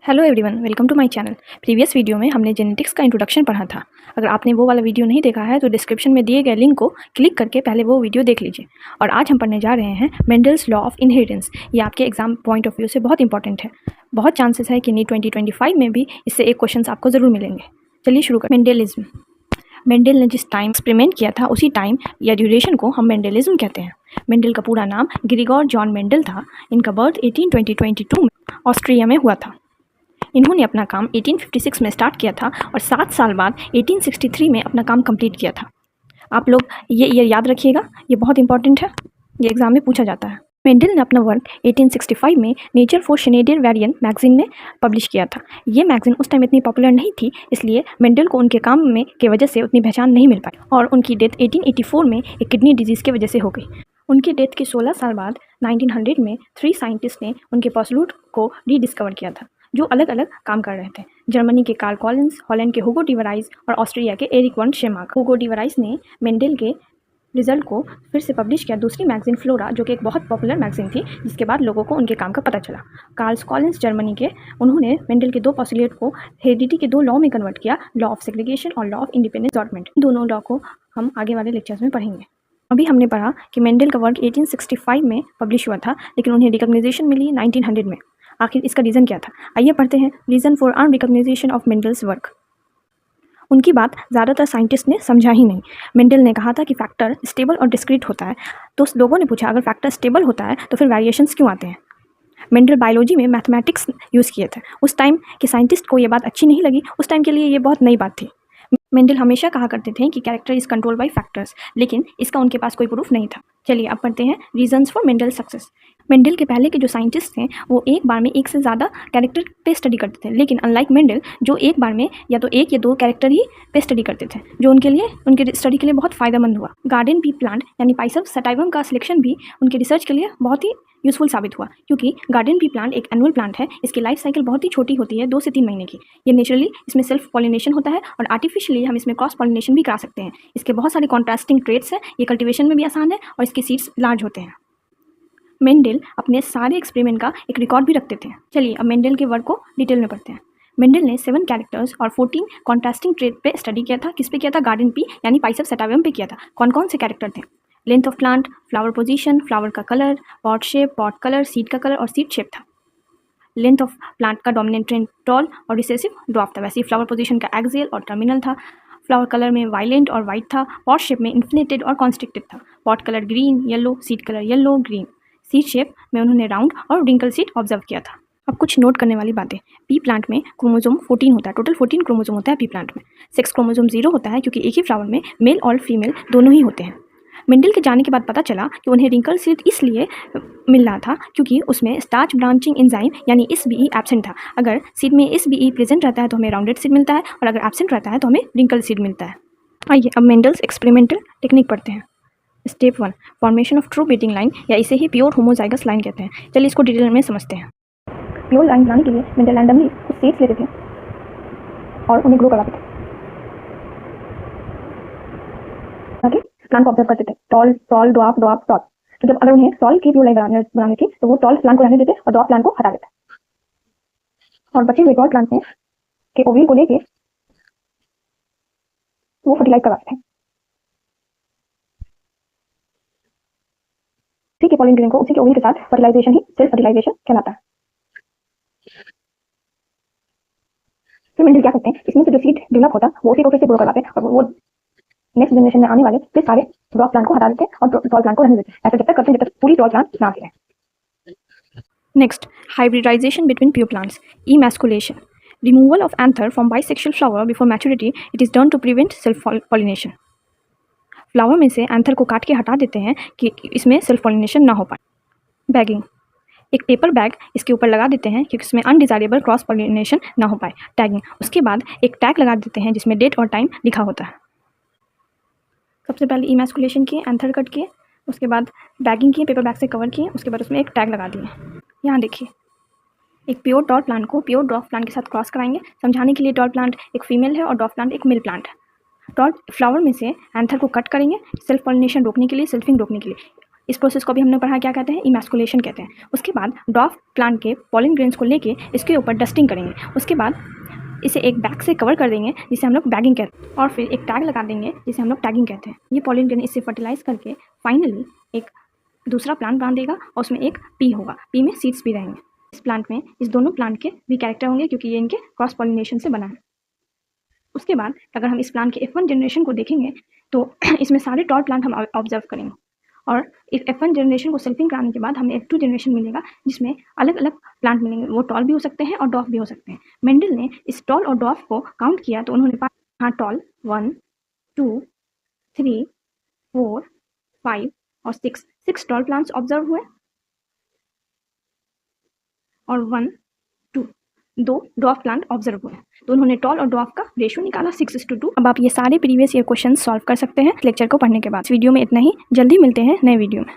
Hello everyone, welcome to my channel. Previous video में हमने genetics का इंट्रोडक्शन पढ़ा था। अगर आपने वो वाला वीडियो नहीं देखा है तो डिस्क्रिप्शन में दिए गए लिंक को क्लिक करके पहले वो वीडियो देख लीजिए। और आज हम पढ़ने जा रहे हैं मेंडल्स लॉ ऑफ इनहेरिटेंस। ये आपके एग्जाम पॉइंट ऑफ व्यू से बहुत इंपॉर्टेंट है। बहुत चांसेस है कि नीट 2025 में भी इससे एक क्वेश्चन आपको ज़रूर मिलेंगे। चलिए शुरू करें। मेंडलिज्म। मेंडल ने जिस टाइम एक्सपेरिमेंट किया था उसी टाइम या ड्यूरेशन को हम मेंडलिज्म कहते हैं। मेंडल का पूरा नाम ग्रिगोर जॉन मेंडल था। इनका बर्थ 1822 में ऑस्ट्रिया में हुआ था। इन्होंने अपना काम 1856 में स्टार्ट किया था और 7 साल बाद 1863 में अपना काम कंप्लीट किया था। आप लोग ये ईयर याद रखिएगा, ये बहुत इंपॉर्टेंट है, ये एग्जाम में पूछा जाता है। मेंडल ने अपना वर्क 1865 में नेचर फॉर शेनेडियर वेरिएंट मैगजीन में पब्लिश किया था। ये मैगजीन उस टाइम इतनी पॉपुलर नहीं थी, इसलिए मेंडल को उनके काम में की वजह से उतनी पहचान नहीं मिल पाई और उनकी डेथ 1884 में एक किडनी डिजीज़ की वजह से हो गई। उनकी डेथ के 16 साल बाद 1900 में 3 साइंटिस्ट ने उनके पोस्टुलेट को रीडिस्कवर किया था, जो अलग अलग काम कर रहे थे। जर्मनी के कार्ल कॉलिंस, हॉलैंड के हुगो डी वराइस और ऑस्ट्रिया के एरिक वन शेमाक। हुगो डी वराइस ने मेंडल के रिजल्ट को फिर से पब्लिश किया दूसरी मैगजीन फ्लोरा, जो कि एक बहुत पॉपुलर मैगजीन थी, जिसके बाद लोगों को उनके काम का पता चला। कार्ल कॉलिंस जर्मनी के, उन्होंने मेंडल के 2 पोस्टुलेट को हेरिडिटी के 2 लॉ में कन्वर्ट किया, लॉ ऑफ सेग्रीगेशन और लॉ ऑफ इंडिपेंडेंट अलॉटमेंट। दोनों लॉ को हम आगे वाले लेक्चर्स में पढ़ेंगे। अभी हमने पढ़ा कि मेंडल का वर्क 1865 में पब्लिश हुआ था, लेकिन उन्हें रिकॉग्नाइजेशन मिली 1900 में। आखिर इसका रीज़न क्या था? आइए पढ़ते हैं reason for unrecognization of Mendel's work. उनकी बात ज़्यादातर साइंटिस्ट ने समझा ही नहीं। मेंडल ने कहा था कि फैक्टर स्टेबल और डिस्क्रीट होता है, तो लोगों ने पूछा अगर फैक्टर स्टेबल होता है तो फिर वेरिएशंस क्यों आते हैं? मेंडल बायोलॉजी में मैथमेटिक्स यूज़ किए थे। उस टाइम के साइंटिस्ट को ये बात अच्छी नहीं लगी, उस टाइम के लिए ये बहुत नई बात थी। मेंडल हमेशा कहा करते थे कि character is control by factors, लेकिन इसका उनके पास कोई प्रूफ नहीं था। चलिए अब पढ़ते हैं reasons for Mendel success. Mendel के पहले के जो साइंटिस्ट थे वो एक बार में एक से ज़्यादा कैरेक्टर पे स्टडी करते थे, लेकिन अनलाइक मेंडल जो एक बार में या तो 1 या 2 कैरेक्टर ही पे स्टडी करते थे, जो उनके स्टडी के लिए बहुत फ़ायदेमंद हुआ। गार्डन पी प्लांट यानी पाइसप्स सटाइवम का सिलेक्शन भी उनके रिसर्च के लिए बहुत ही यूज़फुल साबित हुआ, क्योंकि गार्डन पी प्लांट एक एनुअल प्लांट है। इसकी लाइफ साइकिल बहुत ही छोटी होती है, 2 से 3 महीने की। ये नेचुरली इसमें सेल्फ पॉलिनेशन होता है और आर्टिफिशियली हम इसमें क्रॉस पॉलिनेशन भी करा सकते हैं। इसके बहुत सारे कॉन्ट्रास्टिंग ट्रेट्स हैं, ये कल्टिवेशन में भी आसान है और इसके सीड्स लार्ज होते हैं। मेंडल अपने सारे एक्सपेरिमेंट का एक रिकॉर्ड भी रखते थे। चलिए अब मेंडल के वर्क को डिटेल में पढ़ते हैं। मेंडल ने 7 कैरेक्टर्स और 14 कॉन्ट्रास्टिंग ट्रेट पे स्टडी किया था। किस पे किया था? गार्डन पी यानी पाइसप्स सटाइवम पे किया था। कौन कौन से कैरेक्टर थे? Length of plant, flower position, flower का colour, pod shape, pod colour, seed का कलर और सीड शेप था। लेंथ ऑफ प्लांट का डोमिनेंट ट्रेंड टॉल और रिसेसिव ड्वार्फ था। वैसे ही फ्लावर पोजीशन का एक्सियल और टर्मिनल था। फ्लावर कलर में वायलेंट और वाइट था। पॉट शेप में इन्फ्लेटेड और कॉन्स्ट्रिक्टेड था। Pod colour green, yellow, seed colour yellow, green. Seed shape में उन्होंने राउंड और रिंकल सीड ऑब्जर्व किया था। अब कुछ नोट करने वाली बातें। पी प्लांट में क्रोमोसोम 14 होता है। टोटल 14 क्रोमोसोम होता है पी प्लांट में। सेक्स क्रोमोसोम 0 होता है, क्योंकि एक ही फ्लावर में मेल और फीमेल दोनों ही होते हैं। मेंडल के जाने के बाद पता चला कि उन्हें रिंकल सीड इसलिए मिल रहा था क्योंकि उसमें स्टार्च ब्रांचिंग एंजाइम यानी SBE एब्सेंट था। अगर सीड में SBE प्रेजेंट रहता है तो हमें राउंडेड सीड मिलता है, और अगर एब्सेंट रहता है तो हमें रिंकल सीड मिलता है। आइए अब मेंडल्स एक्सपेरिमेंटल टेक्निक पढ़ते हैं। Step 1, formation of true breeding line, या इसे ही प्योर होमोजाइगस लाइन कहते हैं। चलिए इसको डिटेल में समझते हैं। प्योर लाइन बनाने के लिए मेंडल रैंडमली कुछ सीड्स लेते थे और उन्हें ग्रो करवाते थे। आगे प्लांट को ऑब्जर्व करते थे, tall tall dwarf dwarf tall. तो जब अगर उन्हें टॉल की प्योर लाइन बनानी थी तो वो टॉल प्लांट को रहने देते और ड्वार्फ प्लांट को हटा देते, और बचे हुए टॉल प्लांट में के ओव्यूल को लेके वो फर्टिलाइज करवाते थे। उसी के पॉलिन ग्रेन को उसी के ओव्यूल के साथ फर्टिलाइजेशन ही सेल्फ फर्टिलाइजेशन कहलाता है। फिर मेंडल क्या करते हैं, इसमें से जो सीड डेवलप होता है वो उसी को फिर से ग्रो करवाते हैं और वो नेक्स्ट जनरेशन में आने वाले फिर सारे ड्वार्फ प्लांट को हटा देते हैं और टॉल प्लांट को रहने देते हैं। ऐसा जब तक करते हैं जब तक पूरी टॉल प्लांट ना आ जाए। Next, hybridisation between pure plants, emasculation, removal of anther from bisexual flower before maturity. It is done to prevent self pollination. Flower में से एंथर को काट के हटा देते हैं कि इसमें सेल्फ पॉलिनेशन ना हो पाए। बैगिंग, एक पेपर बैग इसके ऊपर लगा देते हैं क्योंकि इसमें अनडिजायरेबल क्रॉस पॉलिनेशन ना हो पाए। टैगिंग, उसके बाद एक टैग लगा देते हैं जिसमें डेट और टाइम लिखा होता है। सबसे पहले इमैस्कुलेशन किए, एंथर कट किए, उसके बाद बैगिंग किए, पेपर बैग से कवर किए, उसके बाद उसमें एक टैग लगा दिए। यहाँ देखिए, एक प्योर टॉल प्लांट को प्योर ड्वार्फ प्लांट के साथ क्रॉस कराएंगे। समझाने के लिए, टॉल प्लांट एक फीमेल है और ड्वार्फ प्लांट एक मेल प्लांट है। टॉल फ्लावर में से एंथर को कट करेंगे सेल्फ पॉलिनेशन रोकने के लिए, सेल्फिंग रोकने के लिए। इस प्रोसेस को भी हमने पढ़ा, क्या कहते हैं, इमैस्कुलेशन कहते हैं। उसके बाद डॉफ प्लांट के पॉलन ग्रेन्स को लेके इसके ऊपर डस्टिंग करेंगे। उसके बाद इसे एक बैग से कवर कर देंगे जिसे हम लोग बैगिंग कहते हैं, और फिर एक टैग लगा देंगे जिसे हम लोग टैगिंग कहते हैं। ये पॉलन ग्रेन इससे फर्टिलाइज करके फाइनली एक दूसरा प्लांट बना देगा और उसमें एक पी होगा, पी में सीड्स भी रहेंगे। इस प्लांट में इस दोनों प्लांट के भी कैरेक्टर होंगे क्योंकि ये इनके क्रॉस पॉलिनेशन से बना है। उसके बाद अगर हम इस प्लांट के F1 जनरेशन को देखेंगे तो इसमें सारे टॉल प्लांट हम ऑब्जर्व करेंगे, और इस F1 जनरेशन को सेल्फिंग कराने के बाद हमें F2 जनरेशन मिलेगा जिसमें अलग अलग प्लांट मिलेंगे। वो टॉल भी हो सकते हैं और डॉफ भी हो सकते हैं। मेंडल ने इस टॉल और डॉफ को काउंट किया तो उन्होंने पाया टॉल 1 2 3 4 5 और 6 टॉल प्लांट्स ऑब्जर्व हुए और 1 2 2 डॉफ प्लांट ऑब्जर्व हुए। तो उन्होंने टॉल और डॉफ का रेशियो निकाला 6:2। अब आप ये सारे प्रीवियस ईयर क्वेश्चन सॉल्व कर सकते हैं लेक्चर को पढ़ने के बाद। इस वीडियो में इतना ही, जल्दी मिलते हैं नए वीडियो में।